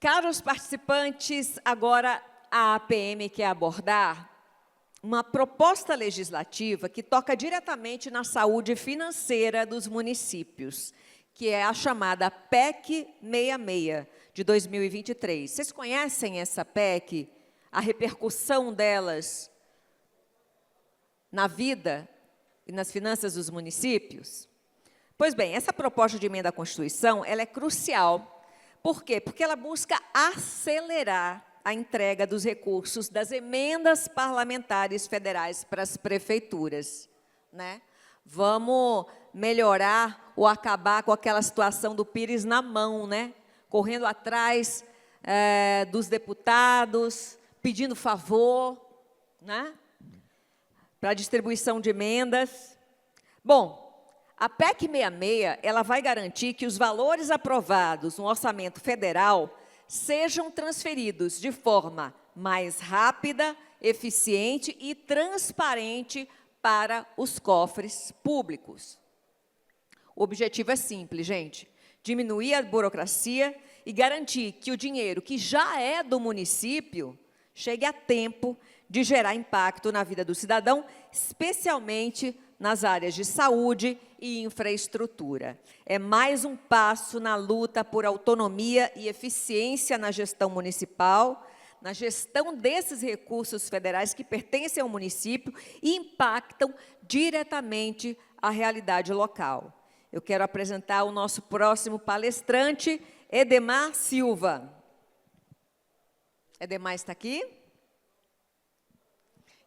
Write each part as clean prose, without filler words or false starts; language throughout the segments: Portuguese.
Caros participantes, agora a APM quer abordar uma proposta legislativa que toca diretamente na saúde financeira dos municípios, que é a chamada PEC 66, de 2023. Vocês conhecem essa PEC? A repercussão delas na vida e nas finanças dos municípios? Pois bem, essa proposta de emenda à Constituição, ela é crucial. Por quê? Porque ela busca acelerar a entrega dos recursos das emendas parlamentares federais para as prefeituras, né? Vamos melhorar ou acabar com aquela situação do Pires na mão, né? Correndo atrás dos deputados, pedindo favor, né? Para a distribuição de emendas. Bom, a PEC 66, ela vai garantir que os valores aprovados no orçamento federal sejam transferidos de forma mais rápida, eficiente e transparente para os cofres públicos. O objetivo é simples, gente: diminuir a burocracia e garantir que o dinheiro que já é do município chegue a tempo de gerar impacto na vida do cidadão, especialmente nas áreas de saúde e infraestrutura. É mais um passo na luta por autonomia e eficiência na gestão municipal, na gestão desses recursos federais que pertencem ao município e impactam diretamente a realidade local. Eu quero apresentar o nosso próximo palestrante, Edemar Silva. Edemar está aqui?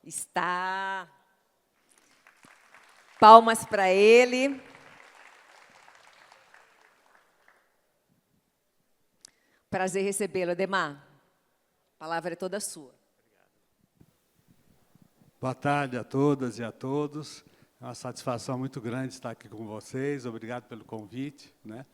Está. Palmas para ele. Prazer recebê-lo, Edemar. A palavra é toda sua. Boa tarde a todas e a todos. É uma satisfação muito grande estar aqui com vocês. Obrigado pelo convite, né?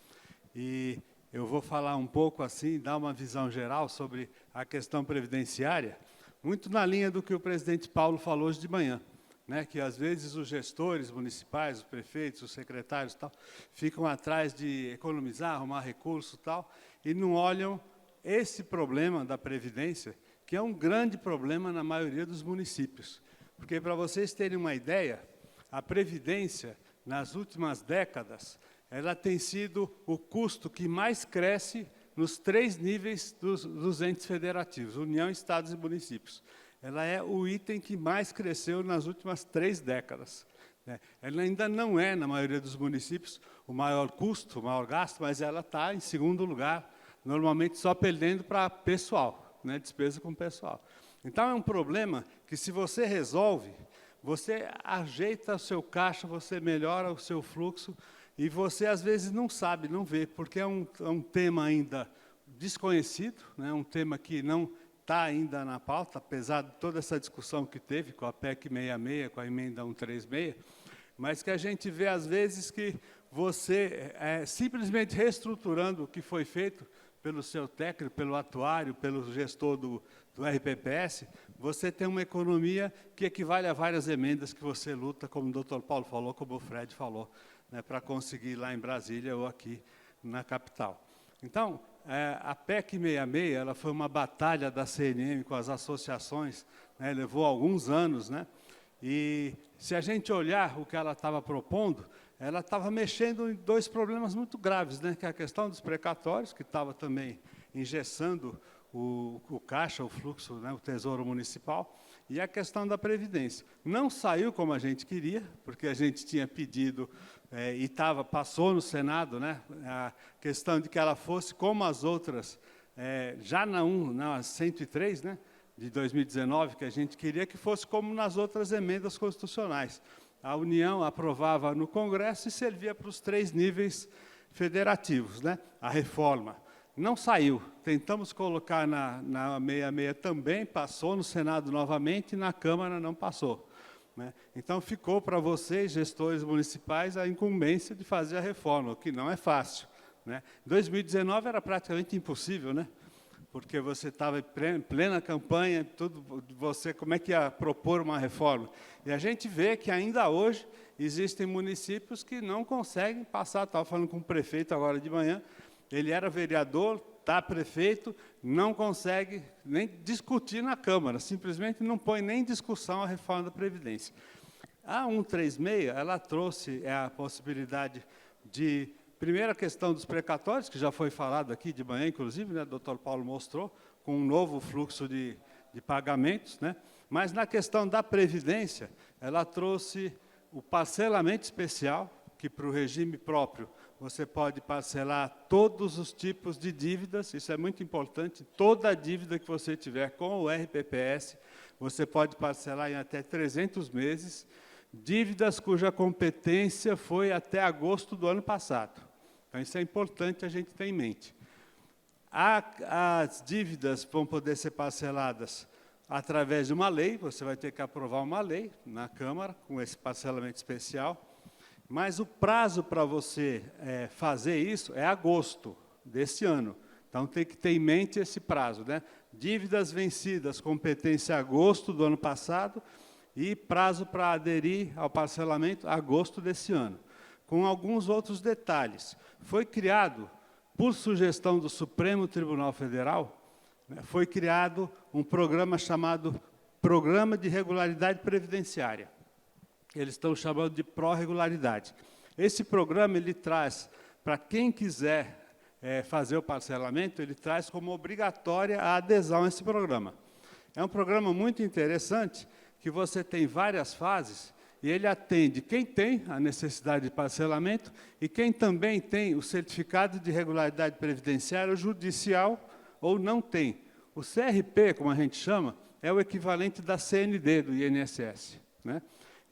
E eu vou falar um pouco assim, dar uma visão geral sobre a questão previdenciária, muito na linha do que o presidente Paulo falou hoje de manhã, né, que às vezes os gestores municipais, os prefeitos, os secretários, tal, ficam atrás de economizar, arrumar recurso, tal, e não olham esse problema da previdência, que é um grande problema na maioria dos municípios. Porque, para vocês terem uma ideia, a previdência, nas últimas décadas, ela tem sido o custo que mais cresce nos 3 níveis dos entes federativos, União, Estados e municípios. Ela é o item que mais cresceu nas últimas 3 décadas. Ela ainda não é, na maioria dos municípios, o maior custo, o maior gasto, mas ela está em segundo lugar, normalmente só perdendo para pessoal, né, despesa com pessoal. Então, é um problema que, se você resolve, você ajeita o seu caixa, você melhora o seu fluxo, e você, às vezes, não sabe, não vê, porque é um tema ainda desconhecido, né, um tema que não está ainda na pauta, apesar de toda essa discussão que teve com a PEC 66, com a emenda 136, mas que a gente vê, às vezes, que você, simplesmente reestruturando o que foi feito pelo seu técnico, pelo atuário, pelo gestor do RPPS, você tem uma economia que equivale a várias emendas que você luta, como o doutor Paulo falou, como o Fred falou, né, para conseguir lá em Brasília ou aqui na capital. Então, a PEC 66, ela foi uma batalha da CNM com as associações, né, levou alguns anos, né, e se a gente olhar o que ela estava propondo, ela estava mexendo em 2 problemas muito graves, né, que é a questão dos precatórios, que estava também engessando o caixa, o fluxo, né, o Tesouro Municipal, e a questão da Previdência. Não saiu como a gente queria, porque a gente tinha pedido, e passou no Senado, né, a questão de que ela fosse como as outras, já na 103, né, de 2019, que a gente queria que fosse como nas outras emendas constitucionais. A União aprovava no Congresso e servia para os 3 níveis federativos, né, a reforma. Não saiu. Tentamos colocar na 66 também, passou no Senado novamente, e na Câmara não passou, né? Então, ficou para vocês, gestores municipais, a incumbência de fazer a reforma, o que não é fácil, né? Em 2019 era praticamente impossível, né? Porque você estava em plena campanha, como é que ia propor uma reforma? E a gente vê que ainda hoje existem municípios que não conseguem passar. Estava falando com o prefeito agora de manhã, ele era vereador, está prefeito, não consegue nem discutir na Câmara, simplesmente não põe nem em discussão a reforma da Previdência. A 136, ela trouxe a possibilidade de, primeira questão dos precatórios, que já foi falado aqui de manhã, inclusive, né, o doutor Paulo mostrou, com um novo fluxo de pagamentos, né? Mas na questão da Previdência, ela trouxe o parcelamento especial, que para o regime próprio você pode parcelar todos os tipos de dívidas, isso é muito importante, toda a dívida que você tiver com o RPPS, você pode parcelar em até 300 meses, dívidas cuja competência foi até agosto do ano passado. Então, isso é importante a gente ter em mente. As dívidas vão poder ser parceladas através de uma lei, você vai ter que aprovar uma lei na Câmara, com esse parcelamento especial, mas o prazo para você fazer isso é agosto desse ano. Então, tem que ter em mente esse prazo, né? Dívidas vencidas, competência agosto do ano passado, e prazo para aderir ao parcelamento agosto desse ano. Com alguns outros detalhes. Foi criado, por sugestão do Supremo Tribunal Federal, né, foi criado um programa chamado Programa de Regularidade Previdenciária. Eles estão chamando de pró-regularidade. Esse programa ele traz, para quem quiser fazer o parcelamento, ele traz como obrigatória a adesão a esse programa. É um programa muito interessante, que você tem várias fases, e ele atende quem tem a necessidade de parcelamento e quem também tem o certificado de regularidade previdenciária judicial ou não tem. O CRP, como a gente chama, é o equivalente da CND, do INSS, né?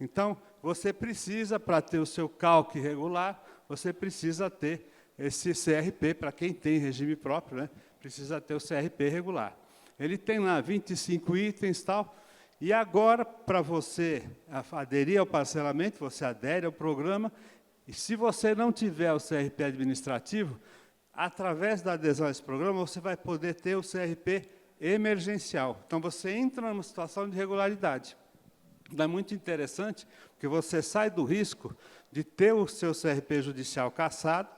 Então, você precisa, para ter o seu CALC regular, você precisa ter esse CRP, para quem tem regime próprio, né? Precisa ter o CRP regular. Ele tem lá 25 itens e tal, e agora, para você aderir ao parcelamento, você adere ao programa, e se você não tiver o CRP administrativo, através da adesão a esse programa, você vai poder ter o CRP emergencial. Então, você entra numa situação de regularidade. É muito interessante, porque você sai do risco de ter o seu CRP judicial cassado.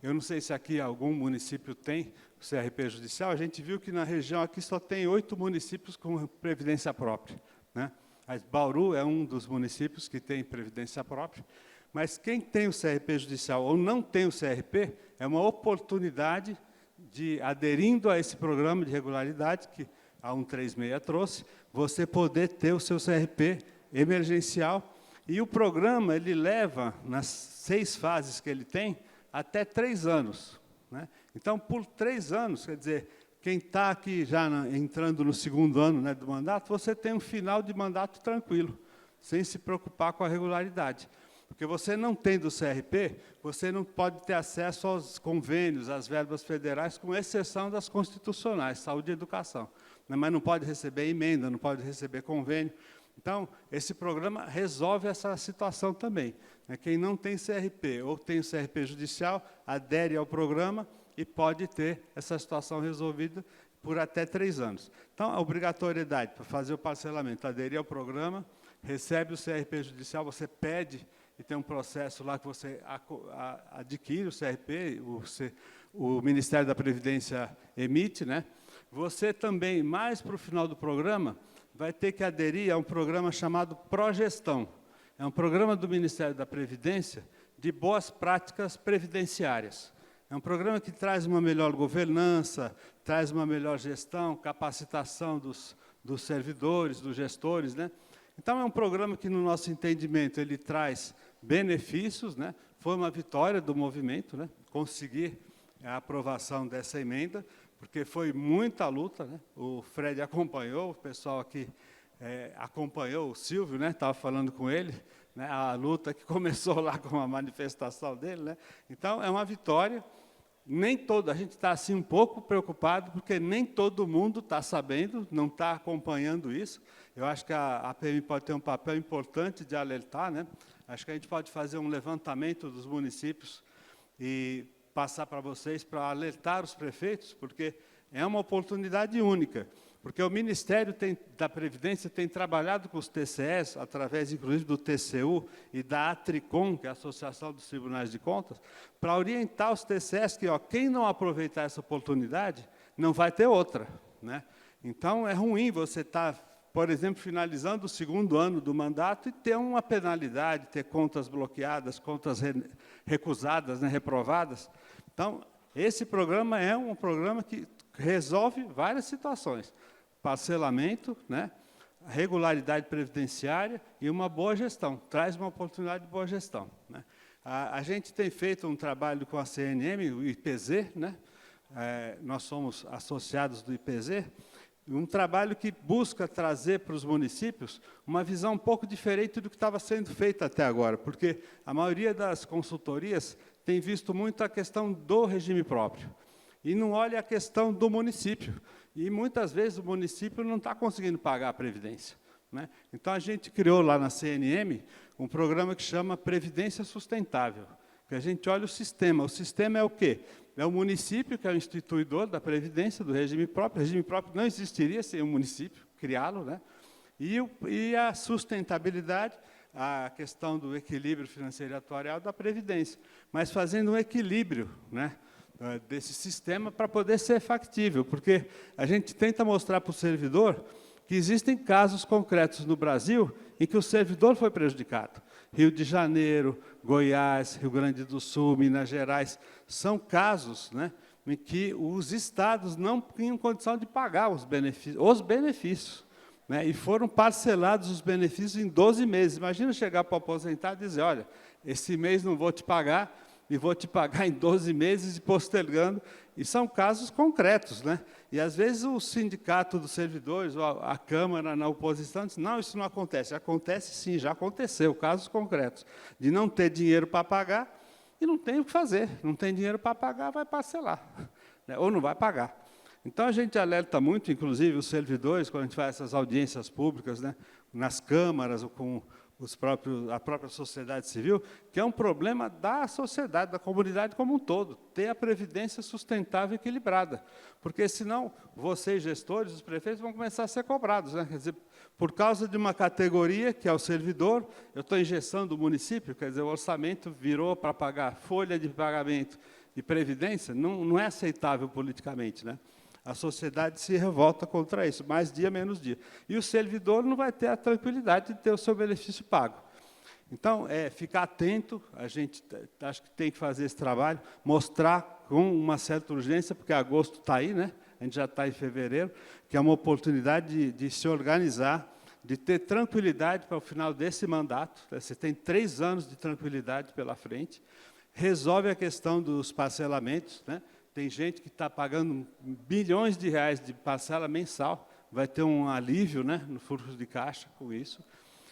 Eu não sei se aqui algum município tem o CRP judicial, a gente viu que na região aqui só tem 8 municípios com previdência própria, né? Mas Bauru é um dos municípios que tem previdência própria, mas quem tem o CRP judicial ou não tem o CRP, é uma oportunidade de, aderindo a esse programa de regularidade, que a 136 trouxe, você poder ter o seu CRP emergencial, e o programa ele leva, nas 6 fases que ele tem, até 3 anos. Né? Então, por 3 anos, quer dizer, quem está aqui já entrando no 2º ano, né, do mandato, você tem um final de mandato tranquilo, sem se preocupar com a regularidade. Porque você não tendo o CRP, você não pode ter acesso aos convênios, às verbas federais, com exceção das constitucionais, saúde e educação. Mas não pode receber emenda, não pode receber convênio. Então, esse programa resolve essa situação também. Quem não tem CRP ou tem o CRP judicial, adere ao programa e pode ter essa situação resolvida por até 3 anos. Então, a obrigatoriedade para fazer o parcelamento, aderir ao programa, recebe o CRP judicial, você pede, e tem um processo lá que você adquire o CRP, o Ministério da Previdência emite, né? Você também, mais para o final do programa, vai ter que aderir a um programa chamado Progestão. É um programa do Ministério da Previdência de boas práticas previdenciárias. É um programa que traz uma melhor governança, traz uma melhor gestão, capacitação dos servidores, dos gestores, né? Então, é um programa que, no nosso entendimento, ele traz benefícios, né? Foi uma vitória do movimento, né? Conseguir a aprovação dessa emenda, porque foi muita luta, né? O Fred acompanhou, o pessoal aqui acompanhou, o Silvio, né? Estava falando com ele, né? A luta que começou lá com a manifestação dele, né? Então, é uma vitória. Nem todo, a gente está assim um pouco preocupado, porque nem todo mundo está sabendo, não está acompanhando isso. Eu acho que a APM pode ter um papel importante de alertar, né? Acho que a gente pode fazer um levantamento dos municípios e passar para vocês para alertar os prefeitos, porque é uma oportunidade única. Porque o Ministério da Previdência tem trabalhado com os TCEs, através, inclusive, do TCU e da Atricom, que é a Associação dos Tribunais de Contas, para orientar os TCEs que, quem não aproveitar essa oportunidade, não vai ter outra, né? Então, é ruim você estar, por exemplo, finalizando o 2º ano do mandato e ter uma penalidade, ter contas bloqueadas, contas recusadas, né, reprovadas. Então, esse programa é um programa que resolve várias situações. Parcelamento, né, regularidade previdenciária e uma boa gestão. Traz uma oportunidade de boa gestão, né? A gente tem feito um trabalho com a CNM, o IPZ, né? Nós somos associados do IPZ, um trabalho que busca trazer para os municípios uma visão um pouco diferente do que estava sendo feito até agora, porque a maioria das consultorias tem visto muito a questão do regime próprio, e não olha a questão do município. E, muitas vezes, o município não está conseguindo pagar a Previdência, né? Então, a gente criou lá na CNM um programa que chama Previdência Sustentável, que a gente olha o sistema. O sistema é o quê? É o município, que é o instituidor da Previdência, do regime próprio. O regime próprio não existiria sem o município criá-lo, né? E a sustentabilidade, a questão do equilíbrio financeiro e atuarial da Previdência, mas fazendo um equilíbrio, né, desse sistema para poder ser factível, porque a gente tenta mostrar para o servidor que existem casos concretos no Brasil em que o servidor foi prejudicado. Rio de Janeiro, Goiás, Rio Grande do Sul, Minas Gerais, são casos, né, em que os estados não tinham condição de pagar os benefícios, né, e foram parcelados os benefícios em 12 meses. Imagina chegar para o aposentado e dizer, olha, esse mês não vou te pagar, e vou te pagar em 12 meses e postergando. E são casos concretos, né? E, às vezes, o sindicato dos servidores, ou a Câmara, na oposição, diz, não, isso não acontece. Acontece, sim, já aconteceu, casos concretos, de não ter dinheiro para pagar e não tem o que fazer. Não tem dinheiro para pagar, vai parcelar, né? Ou não vai pagar. Então, a gente alerta muito, inclusive, os servidores, quando a gente faz essas audiências públicas, né, nas câmaras, ou com a própria sociedade civil, que é um problema da sociedade, da comunidade como um todo, ter a previdência sustentável e equilibrada. Porque, senão, vocês, gestores, os prefeitos, vão começar a ser cobrados, né? Quer dizer, por causa de uma categoria, que é o servidor, eu estou engessando o município, quer dizer, o orçamento virou para pagar folha de pagamento e previdência, não é aceitável politicamente, né? A sociedade se revolta contra isso, mais dia, menos dia. E o servidor não vai ter a tranquilidade de ter o seu benefício pago. Então, ficar atento, a gente acho que tem que fazer esse trabalho, mostrar com uma certa urgência, porque agosto está aí, né? A gente já está em fevereiro, que é uma oportunidade de se organizar, de ter tranquilidade para o final desse mandato. Você tem 3 anos de tranquilidade pela frente, resolve a questão dos parcelamentos, né? Tem gente que está pagando bilhões de reais de parcela mensal, vai ter um alívio, né, no fluxo de caixa com isso.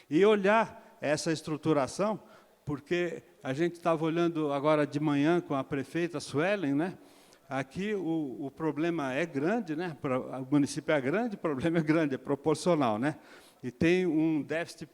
E olhar essa estruturação, porque a gente estava olhando agora de manhã com a prefeita Suelen, né? Aqui o problema é grande, né? O município é grande, o problema é grande, é proporcional, né? E tem um déficit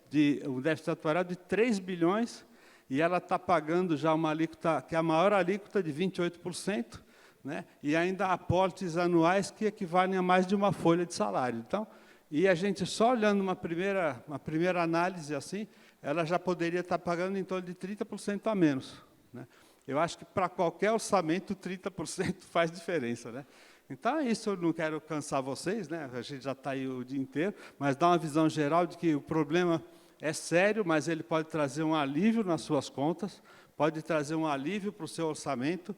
atuarial de 3 bilhões, e ela está pagando já uma alíquota, que é a maior alíquota de 28%, né? E ainda aportes anuais que equivalem a mais de uma folha de salário. Então, e a gente só olhando uma primeira análise assim, ela já poderia estar pagando em torno de 30% a menos, né? Eu acho que para qualquer orçamento 30% faz diferença, né? Então, isso eu não quero cansar vocês, né? A gente já está aí o dia inteiro, mas dá uma visão geral de que o problema é sério, mas ele pode trazer um alívio nas suas contas, pode trazer um alívio para o seu orçamento.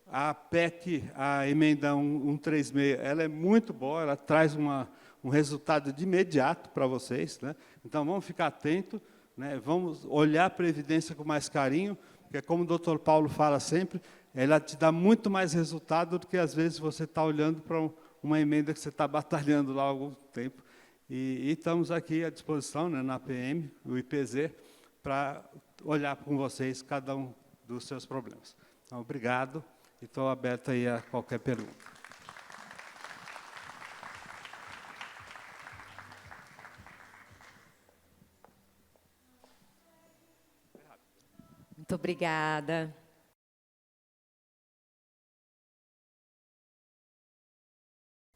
A PEC, a emenda 136, ela é muito boa, ela traz um resultado de imediato para vocês, né? Então, vamos ficar atentos, né? Vamos olhar a Previdência com mais carinho, porque, como o doutor Paulo fala sempre, ela te dá muito mais resultado do que, às vezes, você está olhando para uma emenda que você está batalhando lá há algum tempo. E estamos aqui à disposição, né, na PM, o IPZ, para olhar com vocês cada um dos seus problemas. Então, obrigado. E estou aberto aí a qualquer pergunta. Muito obrigada.